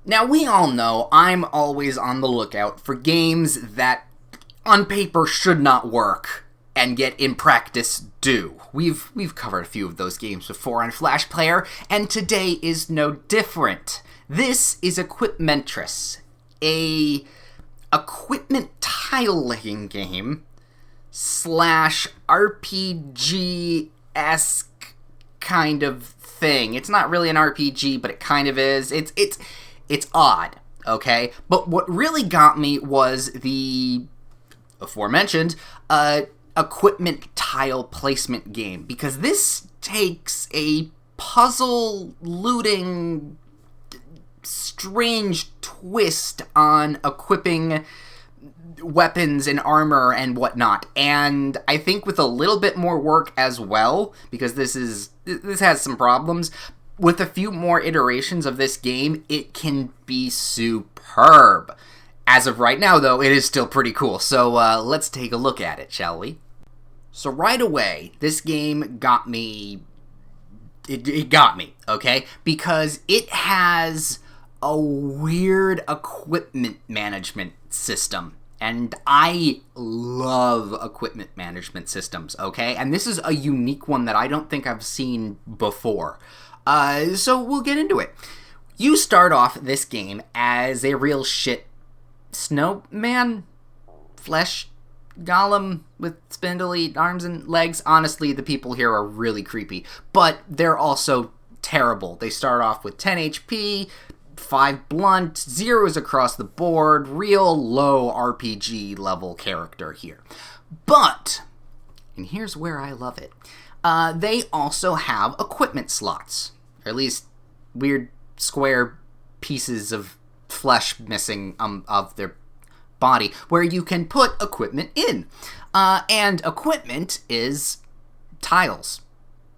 Now, we all know I'm always on the lookout for games that on paper should not work and yet in practice do. We've covered a few of those games before on Flash Player, and today is no different. This is Equipmentris, a equipment tile-licking game slash RPG-esque kind of thing. It's not really an RPG, but it kind of is. It's odd, okay? But what really got me was the aforementioned equipment tile placement game, because this takes a puzzle looting strange twist on equipping weapons and armor and whatnot, and I think with a little bit more work as well, because this has some problems. With a few more iterations of this game, it can be superb. As of right now, though, it is still pretty cool, so let's take a look at it, shall we? So right away, this game got me. It got me, okay? Because it has a weird equipment management system. And I love equipment management systems, okay? And this is a unique one that I don't think I've seen before. So we'll get into it. You start off this game as a real shit snowman, flesh golem with spindly arms and legs. Honestly, the people here are really creepy, but they're also terrible. They start off with 10 HP, 5 blunt, zeros across the board, real low RPG level character here. But, and here's where I love it, they also have equipment slots. Or at least weird square pieces of flesh missing of their body, where you can put equipment in. And equipment is tiles.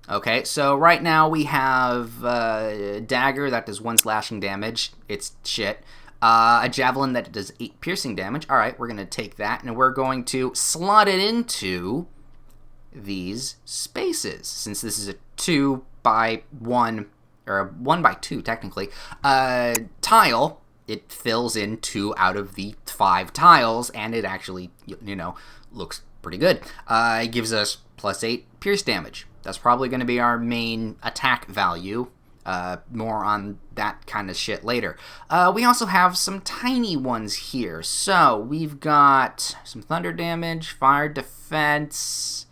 Okay, so right now we have a dagger that does 1 slashing damage. It's shit. A javelin that does 8 piercing damage. Alright, we're going to take that and we're going to slot it into these spaces. Since this is a 2 by 1, or a 1 by 2 technically, tile, it fills in 2 out of the 5 tiles, and it actually, looks pretty good. It gives us plus 8 pierce damage. That's probably going to be our main attack value. More on that kind of shit later. We also have some tiny ones here. So we've got some thunder damage, fire defense,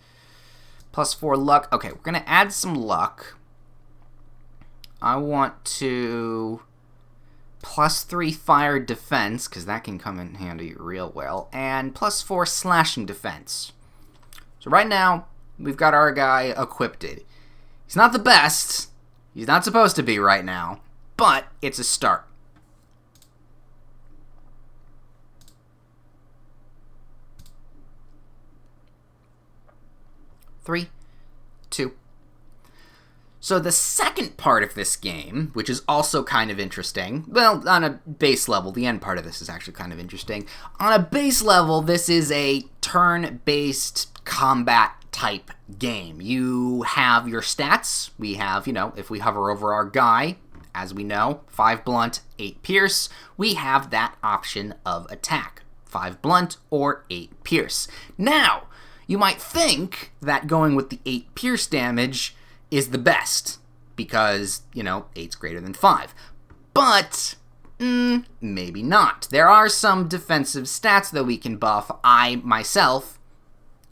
plus 4 luck. Okay, we're going to add some luck. I want to plus 3 fire defense, because that can come in handy real well, and plus 4 slashing defense. So right now, we've got our guy equipped. He's not the best. He's not supposed to be right now, but it's a start. Three, 2. So the second part of this game, which is also kind of interesting, well, on a base level, the end part of this is actually kind of interesting. On a base level, this is a turn-based combat type game. You have your stats. We have, if we hover over our guy, as we know, 5 blunt, 8 pierce, we have that option of attack. 5 blunt or 8 pierce. Now, you might think that going with the 8 pierce damage is the best, because, 8's greater than 5. But, maybe not. There are some defensive stats that we can buff. I, myself,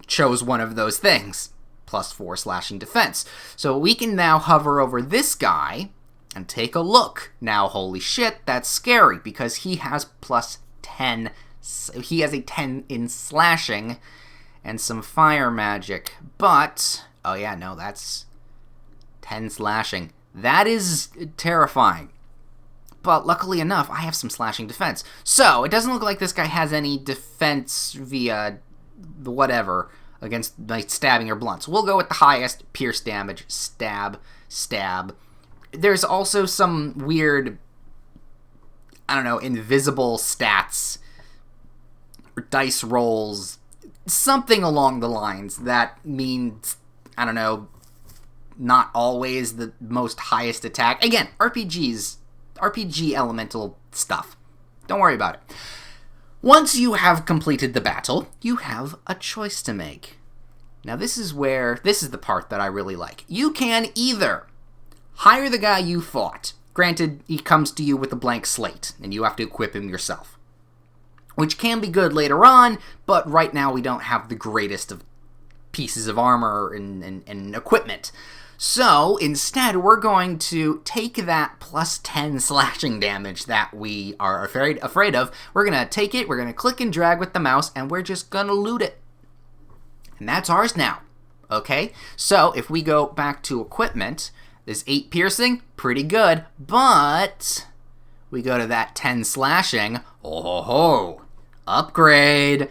chose one of those things. Plus 4 slashing defense. So we can now hover over this guy and take a look. Now, holy shit, that's scary, because he has plus 10. He has a 10 in slashing and some fire magic. But, oh yeah, no, that's 10 slashing. That is terrifying. But luckily enough, I have some slashing defense. So, it doesn't look like this guy has any defense via the whatever against like stabbing or blunt. So we'll go with the highest pierce damage. Stab, stab. There's also some weird, invisible stats or dice rolls. Something along the lines that means, not always the most highest attack. Again, RPGs RPG elemental stuff. Don't worry about it. Once you have completed the battle, you have a choice to make. Now this is the part that I really like. You can either hire the guy you fought. Granted, he comes to you with a blank slate, and you have to equip him yourself. Which can be good later on, but right now we don't have the greatest of pieces of armor and equipment. So, instead, we're going to take that plus 10 slashing damage that we are afraid of. We're going to take it, we're going to click and drag with the mouse, and we're just going to loot it. And that's ours now. Okay? So, if we go back to equipment, this 8 piercing, pretty good, but we go to that 10 slashing, upgrade.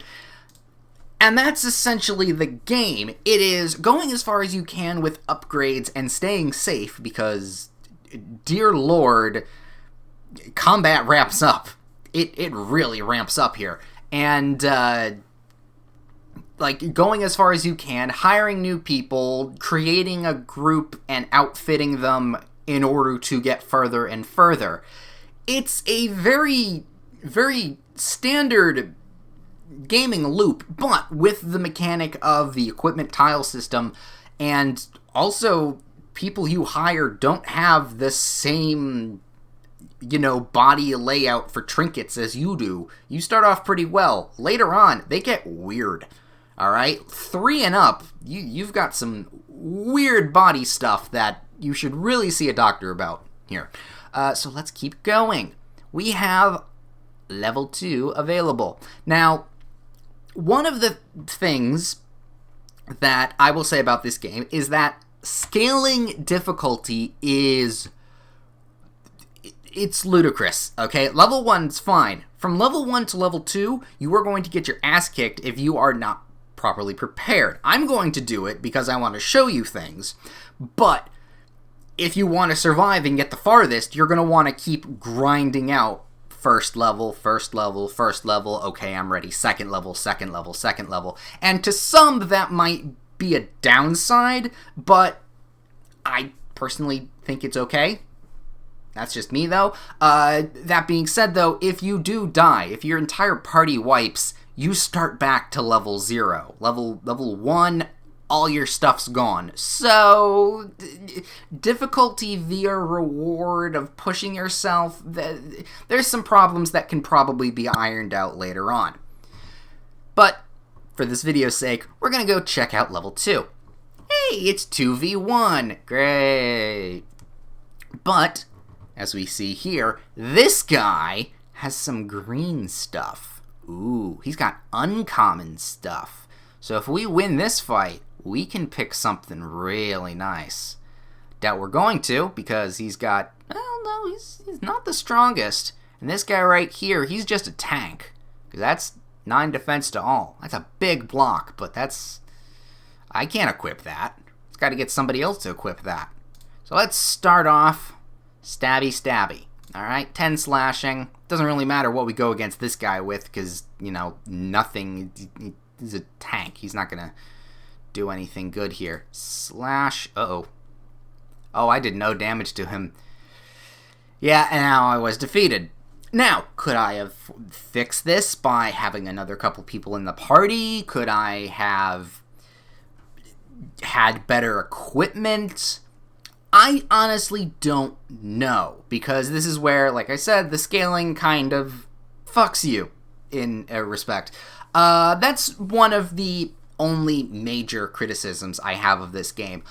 And that's essentially the game. It is going as far as you can with upgrades and staying safe because, dear Lord, combat ramps up. It really ramps up here. And, going as far as you can, hiring new people, creating a group and outfitting them in order to get further and further. It's a very, very standard gaming loop, but with the mechanic of the equipment tile system, and also people you hire don't have the same, body layout for trinkets as you do. You start off pretty well. Later on, they get weird. Alright? 3 and up, you've got some weird body stuff that you should really see a doctor about here. So let's keep going. We have level 2 available. Now, one of the things that I will say about this game is that scaling difficulty it's ludicrous, okay? Level 1's fine. From level 1 to level 2, you are going to get your ass kicked if you are not properly prepared. I'm going to do it because I want to show you things, but if you want to survive and get the farthest, you're going to want to keep grinding out first level, okay, I'm ready, second level, and to some that might be a downside, but I personally think it's okay. That's just me, though. That being said, though, if you do die, if your entire party wipes, you start back to level 0. Level 1, all your stuff's gone. So, difficulty via reward of pushing yourself, there's some problems that can probably be ironed out later on. But, for this video's sake, we're going to go check out level 2. Hey, it's 2v1. Great. But, as we see here, this guy has some green stuff. Ooh, he's got uncommon stuff. So if we win this fight, we can pick something really nice. Doubt we're going to, because he's got, he's not the strongest. And this guy right here, he's just a tank. Because that's 9 defense to all. That's a big block, but I can't equip that. It's got to get somebody else to equip that. So let's start off stabby. Alright, 10 slashing. Doesn't really matter what we go against this guy with, because, nothing. He's a tank. He's not going to do anything good here. Slash. Uh-oh. Oh, I did no damage to him. Yeah, and now I was defeated. Now, could I have fixed this by having another couple people in the party? Could I have had better equipment? I honestly don't know, because this is where, like I said, the scaling kind of fucks you in a respect. That's one of the only major criticisms I have of this game.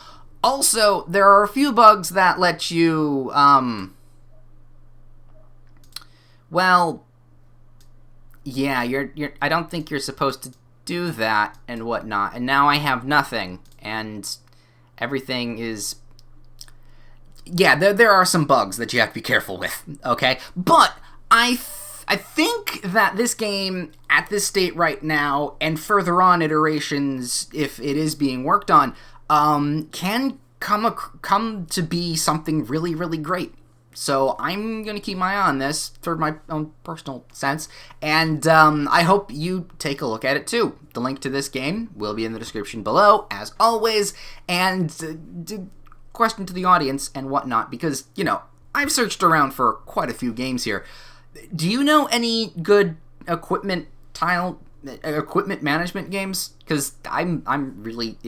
Also, there are a few bugs that let you, I don't think you're supposed to do that and whatnot, and now I have nothing, and everything is... Yeah, there are some bugs that you have to be careful with, okay? But I think that this game, at this state right now, and further on iterations, if it is being worked on, can come to be something really, really great. So I'm going to keep my eye on this for my own personal sense, and I hope you take a look at it too. The link to this game will be in the description below, as always, and... question to the audience and whatnot, because, I've searched around for quite a few games here. Do you know any good equipment management games? Because I'm really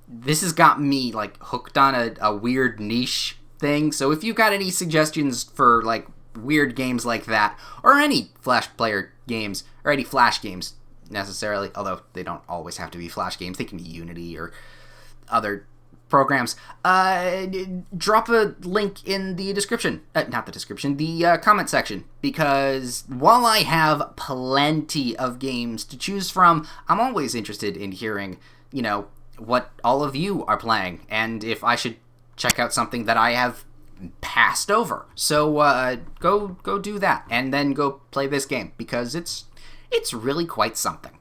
this has got me like hooked on a weird niche thing. So if you got any suggestions for like weird games like that, or any Flash player games, or any Flash games necessarily, although they don't always have to be Flash games, they can be Unity or other programs, drop a link in the description, not the description, the comment section, because while I have plenty of games to choose from, I'm always interested in hearing, what all of you are playing, and if I should check out something that I have passed over. So go do that, and then go play this game, because it's really quite something.